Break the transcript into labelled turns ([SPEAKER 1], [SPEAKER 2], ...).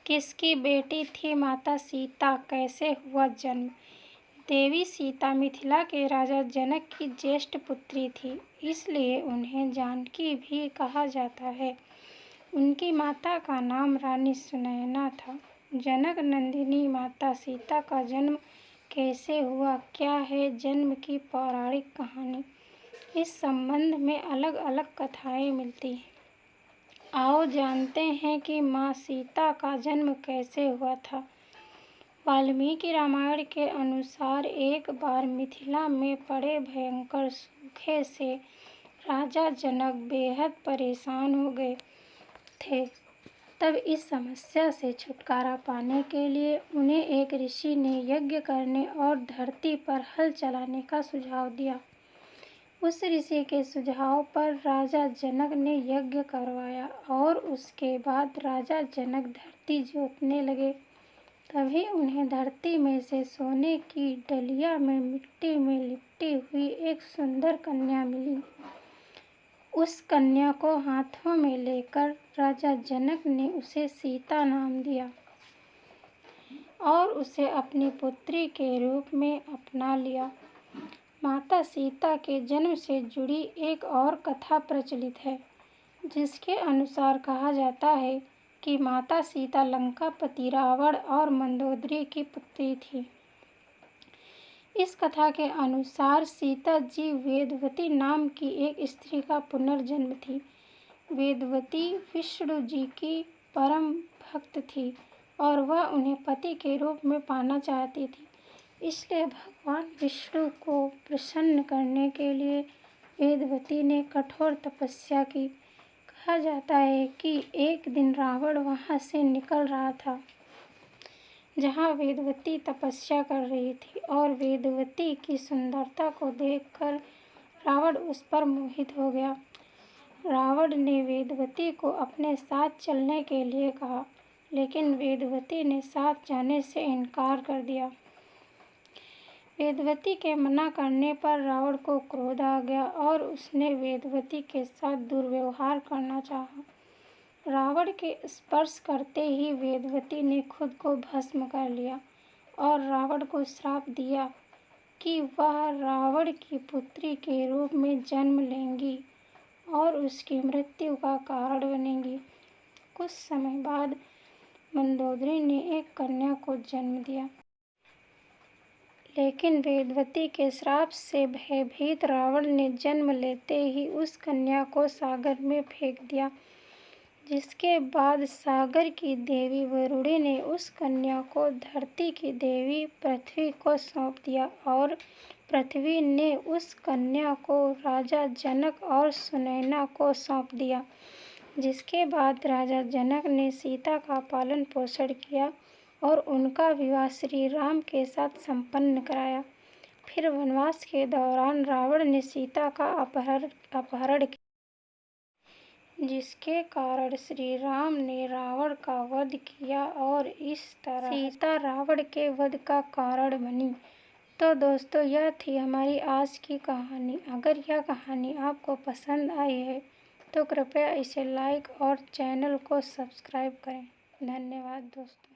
[SPEAKER 1] किसकी बेटी थी माता सीता? कैसे हुआ जन्म? देवी सीता मिथिला के राजा जनक की ज्येष्ठ पुत्री थी, इसलिए उन्हें जानकी भी कहा जाता है। उनकी माता का नाम रानी सुनैना था। जनक नंदिनी माता सीता का जन्म कैसे हुआ, क्या है जन्म की पौराणिक कहानी? इस संबंध में अलग अलग कथाएं मिलती हैं। आओ जानते हैं कि माँ सीता का जन्म कैसे हुआ था। वाल्मीकि रामायण के अनुसार एक बार मिथिला में पड़े भयंकर सूखे से राजा जनक बेहद परेशान हो गए थे। तब इस समस्या से छुटकारा पाने के लिए उन्हें एक ऋषि ने यज्ञ करने और धरती पर हल चलाने का सुझाव दिया। उस ऋषि के सुझाव पर राजा जनक ने यज्ञ करवाया और उसके बाद राजा जनक धरती जोतने लगे। तभी उन्हें धरती में से सोने की डलिया में मिट्टी में लिपटी हुई एक सुंदर कन्या मिली। उस कन्या को हाथों में लेकर राजा जनक ने उसे सीता नाम दिया और उसे अपनी पुत्री के रूप में अपना लिया। माता सीता के जन्म से जुड़ी एक और कथा प्रचलित है, जिसके अनुसार कहा जाता है कि माता सीता लंकापति रावण और मंदोदरी की पुत्री थी। इस कथा के अनुसार सीता जी वेदवती नाम की एक स्त्री का पुनर्जन्म थी। वेदवती विष्णु जी की परम भक्त थी और वह उन्हें पति के रूप में पाना चाहती थी। इसलिए भगवान विष्णु को प्रसन्न करने के लिए वेदवती ने कठोर तपस्या की। कहा जाता है कि एक दिन रावण वहां से निकल रहा था जहां वेदवती तपस्या कर रही थी और वेदवती की सुंदरता को देखकर रावण उस पर मोहित हो गया। रावण ने वेदवती को अपने साथ चलने के लिए कहा, लेकिन वेदवती ने साथ जाने से इनकार कर दिया। वेदवती के मना करने पर रावण को क्रोध आ गया और उसने वेदवती के साथ दुर्व्यवहार करना चाहा। रावण के स्पर्श करते ही वेदवती ने खुद को भस्म कर लिया और रावण को श्राप दिया कि वह रावण की पुत्री के रूप में जन्म लेंगी और उसकी मृत्यु का कारण बनेंगी। कुछ समय बाद मंदोदरी ने एक कन्या को जन्म दिया, लेकिन वेदवती के श्राप से भयभीत रावण ने जन्म लेते ही उस कन्या को सागर में फेंक दिया, जिसके बाद सागर की देवी वरुणी ने उस कन्या को धरती की देवी पृथ्वी को सौंप दिया और पृथ्वी ने उस कन्या को राजा जनक और सुनैना को सौंप दिया। जिसके बाद राजा जनक ने सीता का पालन पोषण किया और उनका विवाह श्री राम के साथ संपन्न कराया। फिर वनवास के दौरान रावण ने सीता का अपहरण किया, जिसके कारण श्री राम ने रावण का वध किया और इस तरह सीता रावण के वध का कारण बनी। तो दोस्तों, यह थी हमारी आज की कहानी। अगर यह कहानी आपको पसंद आई है तो कृपया इसे लाइक और चैनल को सब्सक्राइब करें। धन्यवाद दोस्तों।